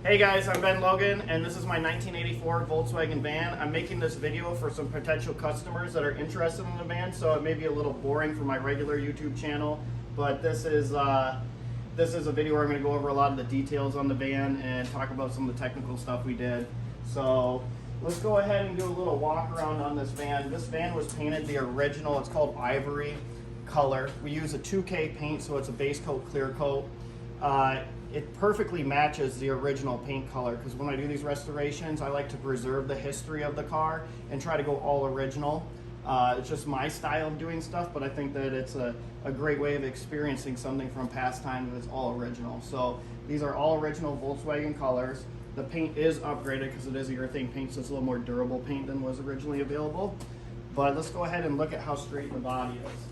Hey guys, I'm Ben Logan, and this is my 1984 Volkswagen van. I'm making this video for some potential customers that are interested in the van, so it may be a little boring for my regular YouTube channel, but this is a video where I'm going to go over a lot of the details on the van and talk about some of the technical stuff we did. So let's go ahead and do a little walk around on this van. This van was painted the original, it's called Ivory color. We use a 2K paint, so it's a base coat, clear coat. It perfectly matches the original paint color, because when I do these restorations, I like to preserve the history of the car and try to go all original. It's just my style of doing stuff, but I think that it's a great way of experiencing something from past time that's all original. So these are all original Volkswagen colors. The paint is upgraded because it is a urethane paint, so it's a little more durable paint than was originally available. But let's go ahead and look at how straight the body is.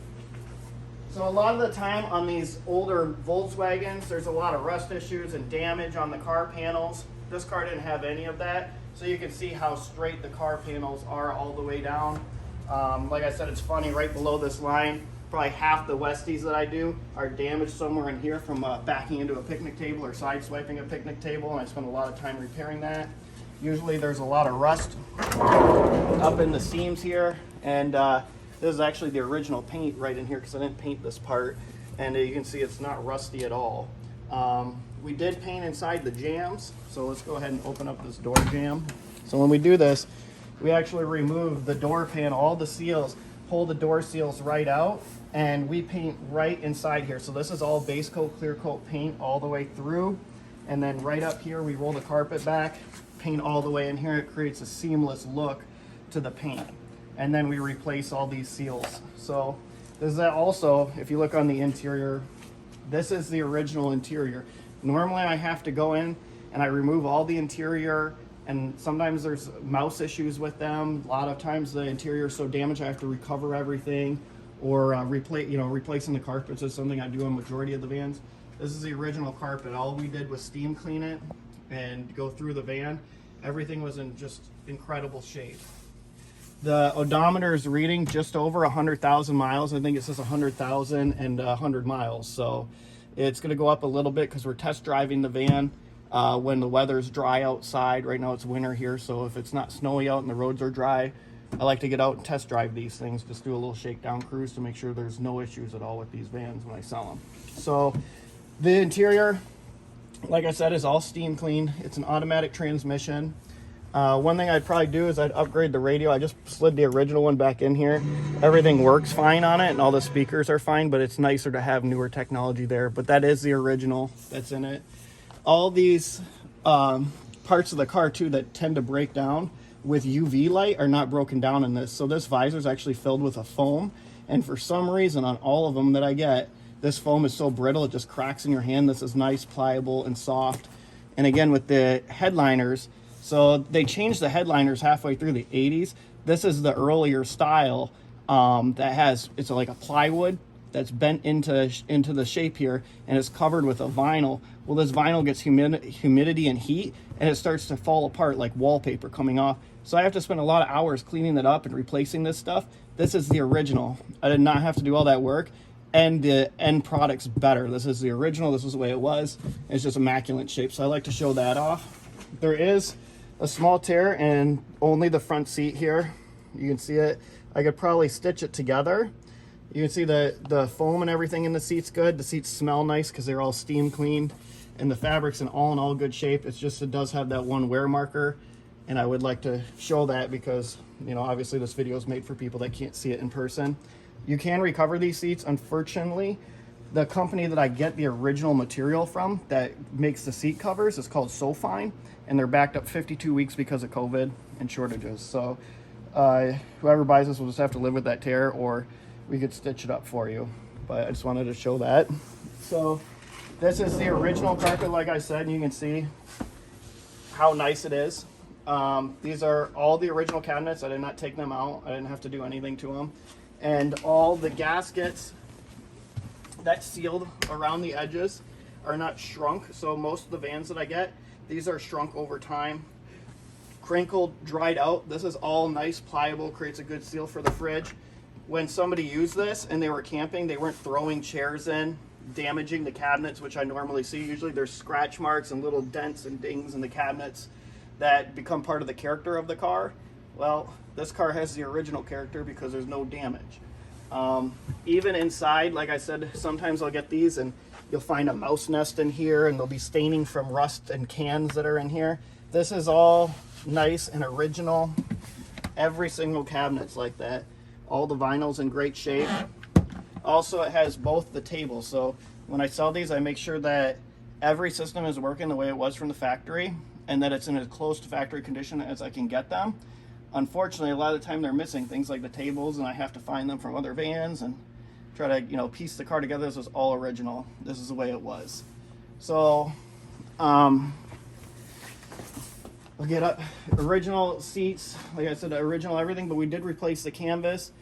So a lot of the time on these older Volkswagens, there's a lot of rust issues and damage on the car panels. This car didn't have any of that, so you can see how straight the car panels are all the way down. Like I said, it's funny, right below this line, probably half the Westies that I do are damaged somewhere in here from backing into a picnic table or side swiping a picnic table, and I spend a lot of time repairing that. Usually there's a lot of rust up in the seams here, and this is actually the original paint right in here because I didn't paint this part, and you can see it's not rusty at all. We did paint inside the jambs, so let's go ahead and open up this door jamb. So when we do this, we actually remove the door panel, all the seals, pull the door seals right out, and we paint right inside here. So this is all base coat, clear coat paint all the way through, and then right up here we roll the carpet back, paint all the way in here. It creates a seamless look to the paint. And then we replace all these seals. So there's that also, if you look on the interior, this is the original interior. Normally I have to go in and I remove all the interior, and sometimes there's mouse issues with them. A lot of times the interior is so damaged I have to recover everything, or replacing the carpets is something I do on majority of the vans. This is the original carpet. All we did was steam clean it and go through the van. Everything was in just incredible shape. The odometer is reading just over 100,000 miles. I think it says 100,000 and 100 miles. So it's going to go up a little bit because we're test driving the van when the weather's dry outside. Right now it's winter here, so if it's not snowy out and the roads are dry, I like to get out and test drive these things. Just do a little shakedown cruise to make sure there's no issues at all with these vans when I sell them. So the interior, like I said, is all steam clean. It's an automatic transmission. One thing I'd probably do is I'd upgrade the radio. I just slid the original one back in here. Everything works fine on it and all the speakers are fine, but it's nicer to have newer technology there. But that is the original that's in it. All these parts of the car too that tend to break down with UV light are not broken down in this. So this visor is actually filled with a foam, and for some reason on all of them that I get, this foam is so brittle it just cracks in your hand. This is nice, pliable, and soft. And again, with the headliners, so they changed the headliners halfway through the 80s. This is the earlier style that has, it's like a plywood that's bent into the shape here, and it's covered with a vinyl. Well, this vinyl gets humidity and heat, and it starts to fall apart like wallpaper coming off. So I have to spend a lot of hours cleaning it up and replacing this stuff. This is the original. I did not have to do all that work, and the end product's better. This is the original. This is the way it was. It's just immaculate shape, so I like to show that off. There is a small tear in only the front seat here. You can see it. I could probably stitch it together. You can see the foam and everything in the seat's good. The seats smell nice because they're all steam cleaned, and the fabric's in all good shape. It's just, it does have that one wear marker, and I would like to show that because, you know, obviously this video is made for people that can't see it in person. You can recover these seats. Unfortunately, the company that I get the original material from that makes the seat covers is called SoFine, and they're backed up 52 weeks because of COVID and shortages. So whoever buys this will just have to live with that tear, or we could stitch it up for you. But I just wanted to show that. So this is the original carpet, like I said, and you can see how nice it is. These are all the original cabinets. I did not take them out. I didn't have to do anything to them. And all the gaskets that sealed around the edges are not shrunk. So most of the vans that I get, these are shrunk over time, crinkled, dried out. This is all nice, pliable, creates a good seal for the fridge. When somebody used this and they were camping, they weren't throwing chairs in damaging the cabinets, which I normally see. Usually there's scratch marks and little dents and dings in the cabinets that become part of the character of the car. Well, this car has the original character because there's no damage. Even inside, like I said, sometimes I'll get these and you'll find a mouse nest in here and they'll be staining from rust and cans that are in here. This is all nice and original. Every single cabinet's like that. All the vinyl's in great shape. Also, it has both the tables, so when I sell these, I make sure that every system is working the way it was from the factory and that it's in as close to factory condition as I can get them. Unfortunately, a lot of the time they're missing things like the tables, and I have to find them from other vans and try to, you know, piece the car together. This was all original. This is the way it was. So, we'll get up original seats, like I said, original everything, but we did replace the canvas,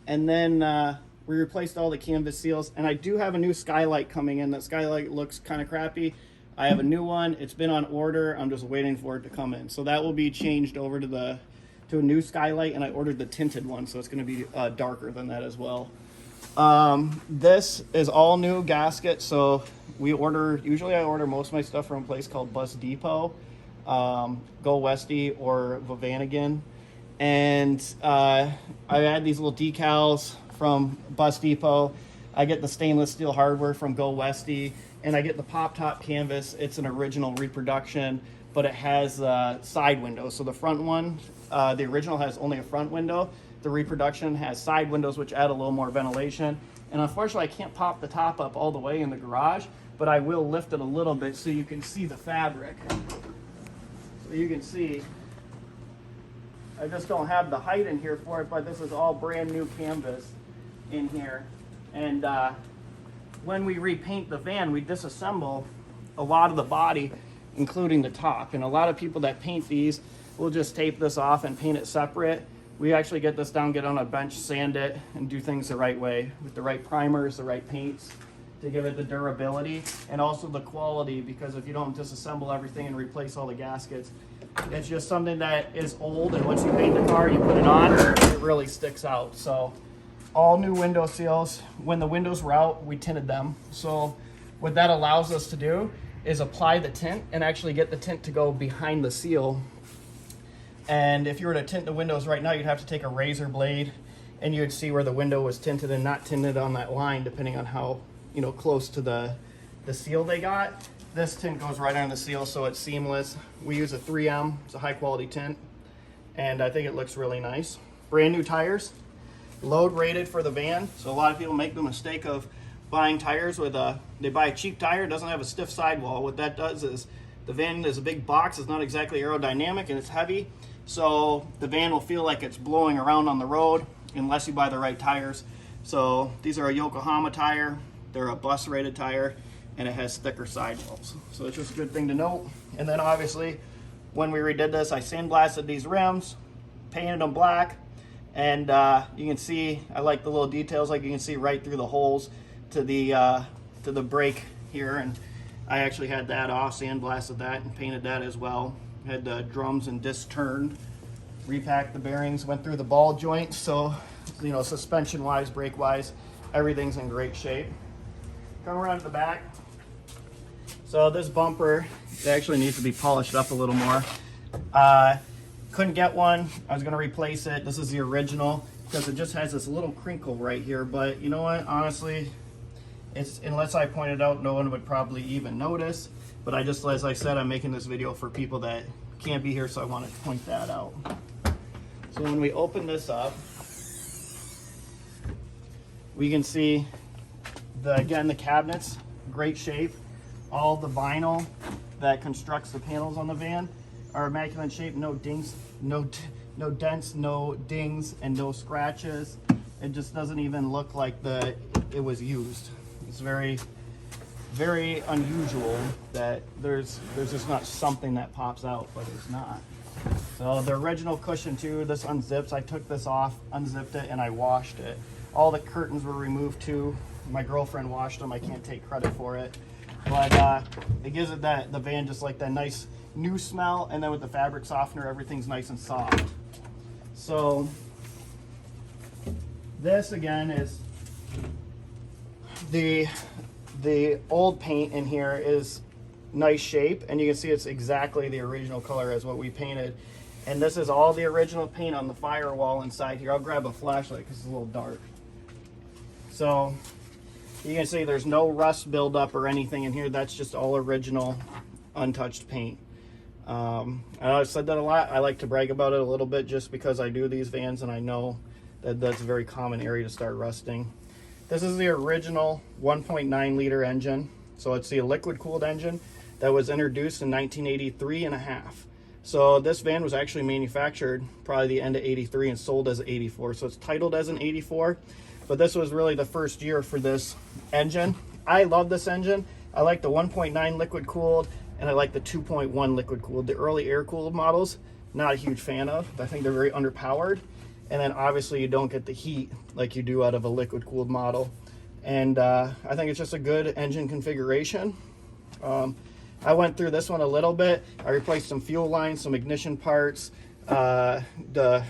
and then we replaced all the canvas seals, and I do have a new skylight coming in. That skylight looks kind of crappy. I have a new one. It's been on order. I'm just waiting for it to come in. So that will be changed over to a new skylight, and I ordered the tinted one, so it's going to be darker than that as well. This is all new gaskets. So usually I order most of my stuff from a place called Bus Depot, Go Westy or Vanagon, and I add these little decals from Bus Depot. I get the stainless steel hardware from Go Westy, and I get the pop top canvas. It's an original reproduction, but it has side windows. So the front one, the original has only a front window. The reproduction has side windows, which add a little more ventilation. And unfortunately, I can't pop the top up all the way in the garage, but I will lift it a little bit so you can see the fabric. So you can see, I just don't have the height in here for it, but this is all brand new canvas in here. And when we repaint the van, we disassemble a lot of the body, including the top. And a lot of people that paint these will just tape this off and paint it separate. We actually get this down, get on a bench, sand it, and do things the right way with the right primers, the right paints to give it the durability and also the quality, because if you don't disassemble everything and replace all the gaskets, it's just something that is old, and once you paint the car, you put it on, it really sticks out. So all new window seals. When the windows were out, we tinted them. So what that allows us to do is apply the tint and actually get the tint to go behind the seal. And if you were to tint the windows right now, you'd have to take a razor blade and you'd see where the window was tinted and not tinted on that line, depending on how, you know, close to the seal they got. This tint goes right on the seal, so it's seamless. We use a 3M, it's a high quality tint, and I think it looks really nice. Brand new tires, load rated for the van. So a lot of people make the mistake of buying tires with they buy a cheap tire, it doesn't have a stiff sidewall. What that does is the van is a big box, it's not exactly aerodynamic, and it's heavy. So the van will feel like it's blowing around on the road unless you buy the right tires. So these are a Yokohama tire, they're a bus rated tire, and it has thicker sidewalls. So it's just a good thing to note. And then obviously when we redid this, I sandblasted these rims, painted them black, and you can see, I like the little details, like you can see right through the holes to the brake here, and I actually had that off, sandblasted that and painted that as well. Had the drums and discs turned, repacked the bearings, went through the ball joints, so you know, suspension wise, brake wise, everything's in great shape. Come around to the back. So this bumper, it actually needs to be polished up a little more. Couldn't get one. I was gonna replace it. This is the original because it just has this little crinkle right here, but you know what, honestly, it's, unless I pointed out, no one would probably even notice. But I just, as I said, I'm making this video for people that can't be here, so I wanted to point that out. So when we open this up, we can see again, the cabinets, great shape. All the vinyl that constructs the panels on the van are immaculate shape, no dings, no dents, no dings, and no scratches. It just doesn't even look like it was used. It's very, very unusual that there's just not something that pops out, but it's not. So the original cushion too, this unzips. I took this off, unzipped it, and I washed it. All the curtains were removed too. My girlfriend washed them. I can't take credit for it, but it gives it the van just like that nice new smell, and then with the fabric softener, everything's nice and soft. So this again is the the old paint in here is nice shape, and you can see it's exactly the original color as what we painted. And this is all the original paint on the firewall inside here. I'll grab a flashlight because it's a little dark. So you can see there's no rust buildup or anything in here. That's just all original, untouched paint. I've said that a lot. I like to brag about it a little bit just because I do these vans and I know that that's a very common area to start rusting. This is the original 1.9 liter engine. So it's the liquid cooled engine that was introduced in 1983 and a half. So this van was actually manufactured probably the end of 83 and sold as 84. So it's titled as an 84, but this was really the first year for this engine. I love this engine. I like the 1.9 liquid cooled and I like the 2.1 liquid cooled. The early air cooled models, not a huge fan of. I think they're very underpowered. And then obviously you don't get the heat like you do out of a liquid cooled model. And I think it's just a good engine configuration. I went through this one a little bit. I replaced some fuel lines, some ignition parts, the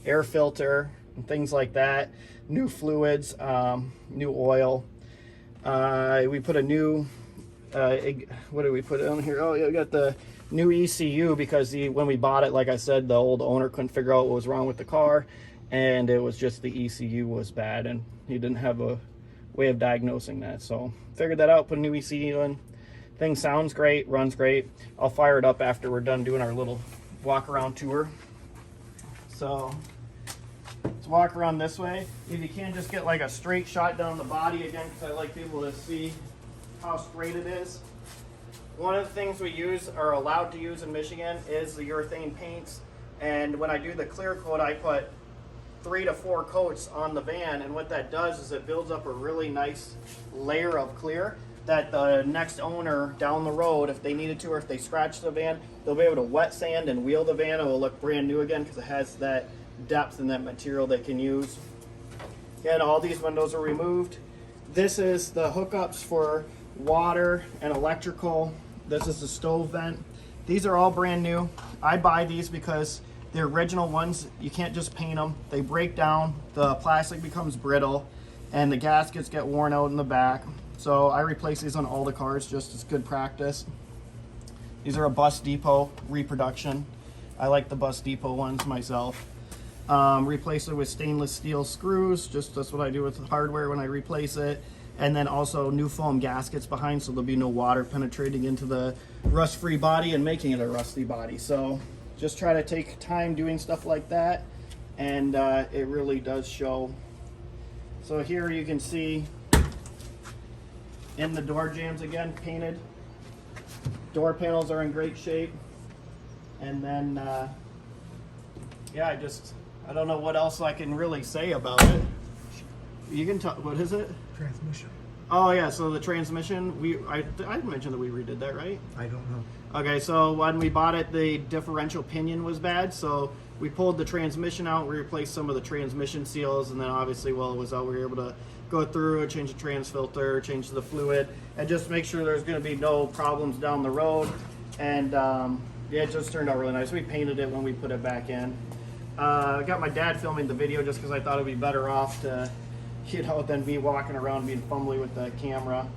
air filter, and things like that. New fluids, new oil. We put a new, what did we put on here? Oh yeah, we got the new ECU because when we bought it, like I said, the old owner couldn't figure out what was wrong with the car, and it was just the ECU was bad, and he didn't have a way of diagnosing that. So figured that out, put a new ECU in. Thing sounds great, runs great. I'll fire it up after we're done doing our little walk around tour. So let's walk around this way. If you can, just get like a straight shot down the body again, because I like people to see how straight it is. One of the things we use, or allowed to use in Michigan, is the urethane paints. And when I do the clear coat, I put 3 to 4 coats on the van, and what that does is it builds up a really nice layer of clear that the next owner down the road, if they needed to, or if they scratch the van, they'll be able to wet sand and wheel the van. It will look brand new again because it has that depth and that material they can use. Again, all these windows are removed. This is the hookups for water and electrical. This is the stove vent. These are all brand new. I buy these because the original ones, you can't just paint them. They break down, the plastic becomes brittle, and the gaskets get worn out in the back. So I replace these on all the cars just as good practice. These are a Bus Depot reproduction. I like the Bus Depot ones myself. Replace it with stainless steel screws. Just that's what I do with the hardware when I replace it. And then also new foam gaskets behind, so there'll be no water penetrating into the rust-free body and making it a rusty body. So just try to take time doing stuff like that, and it really does show. So here you can see in the door jambs again, painted. Door panels are in great shape. And then, yeah, I don't know what else I can really say about it. You can talk, what is it? Transmission. Oh yeah, so the transmission, I mentioned that we redid that, right? I don't know. Okay, so when we bought it, the differential pinion was bad, so we pulled the transmission out, we replaced some of the transmission seals, and then obviously while it was out, we were able to go through and change the trans filter, change the fluid, and just make sure there's going to be no problems down the road. And yeah, it just turned out really nice. We painted it when we put it back in. I got my dad filming the video just because I thought it'd be better off to, you know, than me walking around being fumbly with the camera.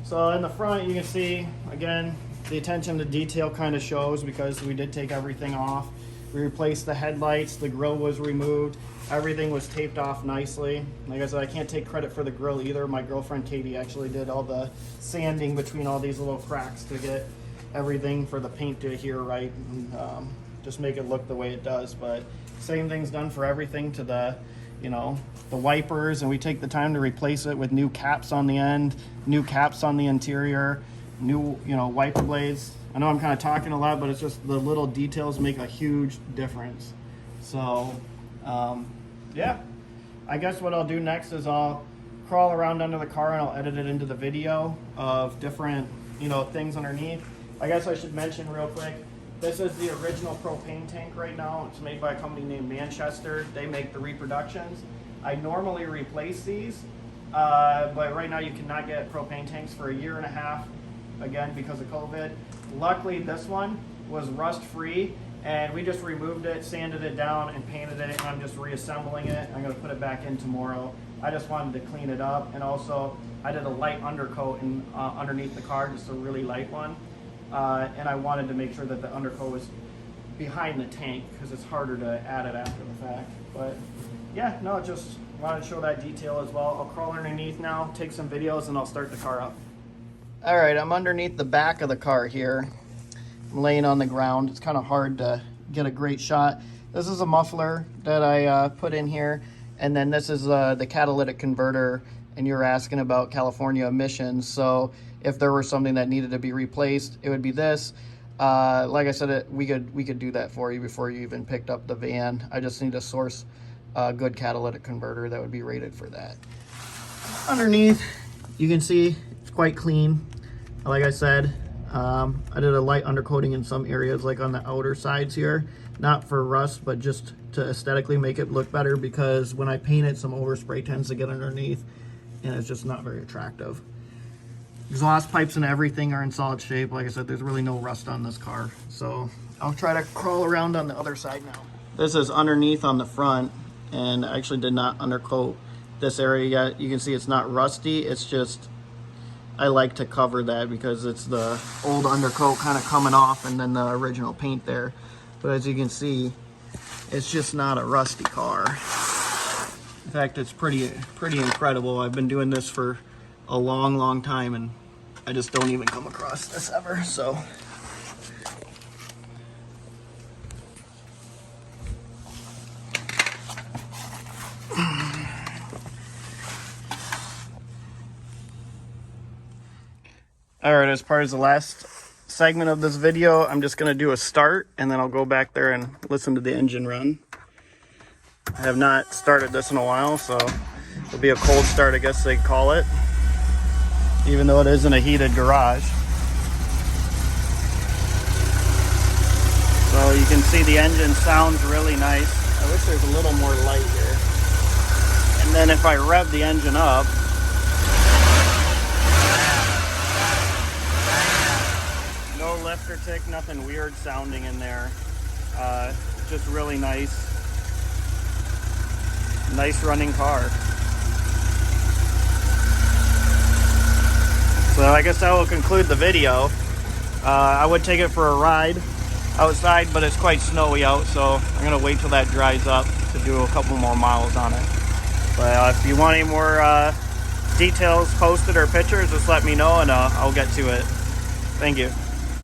So in the front, you can see again the attention to detail kind of shows because we did take everything off. We replaced the headlights, the grill was removed, everything was taped off nicely. Like I said, I can't take credit for the grill either. My girlfriend Katie actually did all the sanding between all these little cracks to get everything for the paint to adhere right and just make it look the way it does. But same thing's done for everything to the, you know, the wipers, and we take the time to replace it with new caps on the end, new caps on the interior, new, you know, wiper blades. I know I'm kind of talking a lot, but it's just the little details make a huge difference. So, yeah, I guess what I'll do next is I'll crawl around under the car and I'll edit it into the video of different, you know, things underneath. I guess I should mention real quick, this is the original propane tank right now. It's made by a company named Manchester. They make the reproductions. I normally replace these, but right now you cannot get propane tanks for 1.5 years, again, because of COVID. Luckily, this one was rust-free, and we just removed it, sanded it down, and painted it, and I'm just reassembling it. I'm going to put it back in tomorrow I just wanted to clean it up. And also I did a light undercoat underneath the car, just a really light one. And I wanted to make sure that the undercoat was behind the tank because it's harder to add it after the fact. But yeah, no, just wanted to show that detail as well. I'll crawl underneath now, take some videos, and I'll start the car up. All right, I'm underneath the back of the car here. I'm laying on the ground. It's kind of hard to get a great shot. This is a muffler that I put in here, and then this is the catalytic converter, and you're asking about California emissions. So if there were something that needed to be replaced, it would be this. Like I said, we could do that for you before you even picked up the van. I just need to source a good catalytic converter that would be rated for that. Underneath, you can see it's quite clean. Like I said, I did a light undercoating in some areas, like on the outer sides here, not for rust, but just to aesthetically make it look better, because when I paint it, some overspray tends to get underneath and it's just not very attractive. Exhaust pipes and everything are in solid shape. Like I said, there's really no rust on this car. So I'll try to crawl around on the other side now. This is underneath on the front, and I actually did not undercoat this area yet. You can see it's not rusty. It's just, I like to cover that because it's the old undercoat kind of coming off and then the original paint there. But as you can see, it's just not a rusty car. In fact, it's pretty incredible. I've been doing this for a long time, and I just don't even come across this ever. So all right, as part of the last segment of this video, I'm just going to do a start, and then I'll go back there and listen to the engine run. I have not started this in a while, so it'll be a cold start, I guess they'd call it, even though it isn't a heated garage. So you can see the engine sounds really nice. I wish there's a little more light here. And then if I rev the engine up, no lift or tick, nothing weird sounding in there. Just really nice running car. So I guess that will conclude the video. I would take it for a ride outside, but it's quite snowy out, so I'm gonna wait till that dries up to do a couple more miles on it. But if you want any more details posted or pictures, just let me know, and I'll get to it. Thank you.